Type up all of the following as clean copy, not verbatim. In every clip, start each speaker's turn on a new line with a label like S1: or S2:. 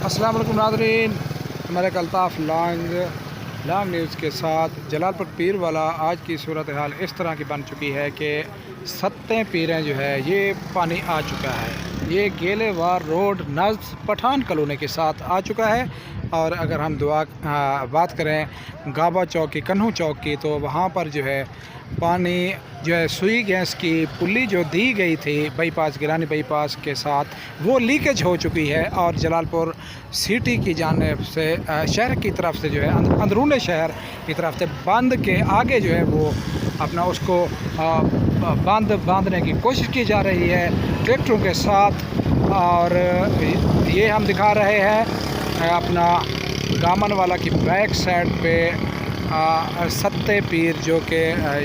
S1: अस्सलाम वालेकुम नाज़रीन, हमारे अल्ताफ़ लॉन्ग न्यूज़ के साथ जलालपुर पीर वाला आज की सूरत हाल इस तरह की बन चुकी है कि सत्तें पीरें जो है ये पानी आ चुका है। ये गेलेवार रोड नज़ पठान कॉलोनी के साथ आ चुका है। और अगर हम बात करें गाबा चौक की, कन्हू चौक की, तो वहाँ पर जो है पानी जो है सुई गैस की पुली जो दी गई थी बाईपास, गिलानी बाईपास के साथ, वो लीकेज हो चुकी है। और जलालपुर सिटी की जानिब से शहर की तरफ से जो है अंदरूनी शहर की तरफ से बंद के आगे जो है वो अपना उसको बांधने की कोशिश की जा रही है ट्रैक्टरों के साथ। और ये हम दिखा रहे हैं अपना गामन वाला की बैक साइड पे सत्ते पीर जो कि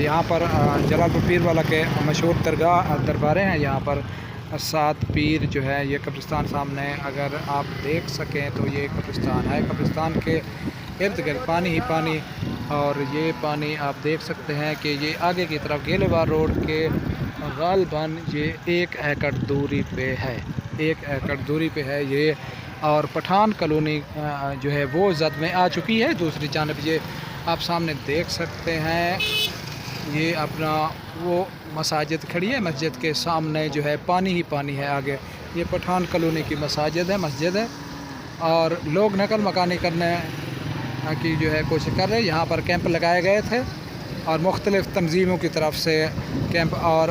S1: यहाँ पर जलालपुर पीर वाला के मशहूर दरबारें हैं। यहाँ पर 7 पीर जो है ये कब्रिस्तान सामने अगर आप देख सकें तो ये कब्रिस्तान है। कब्रिस्तान के इर्द गिर्द पानी ही पानी, और ये पानी आप देख सकते हैं कि ये आगे की तरफ गेलेवार रोड के गालबन ये 1 एकड़ दूरी पे है, 1 एकड़ दूरी पे है ये। और पठान कॉलोनी जो है वो जद में आ चुकी है। दूसरी जानब ये आप सामने देख सकते हैं, ये अपना वो मसाजिद खड़ी है, मस्जिद के सामने जो है पानी ही पानी है। आगे ये पठान कॉलोनी की मस्जिद है और लोग नकल मकानी करने की जो है कोशिश कर रहे हैं। यहाँ पर कैंप लगाए गए थे और मुख्तलिफ़ तंजीमों की तरफ से कैंप, और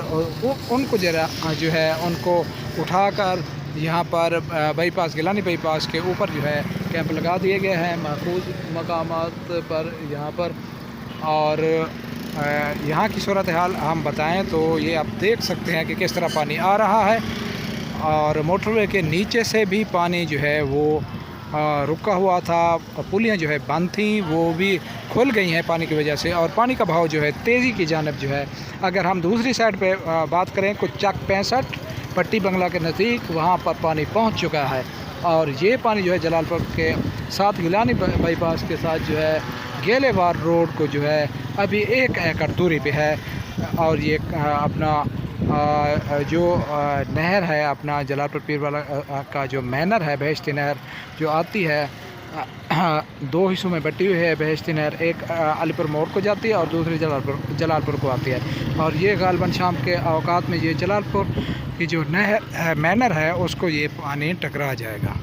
S1: उनको जो है उनको उठाकर यहाँ पर बाईपास, गिलानी बाईपास के ऊपर जो है कैंप लगा दिए गए हैं महफूज मकामात पर यहाँ पर। और यहाँ की सूरत हाल हम बताएं तो ये आप देख सकते हैं कि किस तरह पानी आ रहा है। और मोटरवे के नीचे से भी पानी जो है वो रुका हुआ था, पुलियाँ जो है बंद थी, वो भी खुल गई हैं पानी की वजह से। और पानी का बहाव जो है तेज़ी की जानिब जो है, अगर हम दूसरी साइड पे बात करें कुछ चक 65 पट्टी बंगला के नज़दीक, वहाँ पर पानी पहुँच चुका है। और ये पानी जो है जलालपुर के साथ गिलानी बाईपास के साथ जो है गेलेवार रोड को जो है अभी 1 एकड़ दूरी पे है। और ये अपना जो नहर है अपना जलालपुर पीर वाला का जो मैनर है, बहश्ती नहर जो आती है 2 हिस्सों में बटी हुई है बहश्ती नहर। एक अलीपुर मोड़ को जाती है और दूसरी जलालपुर को आती है। और ये गालबन शाम के औकात में ये जलालपुर की जो मैनर है उसको ये पानी टकरा जाएगा।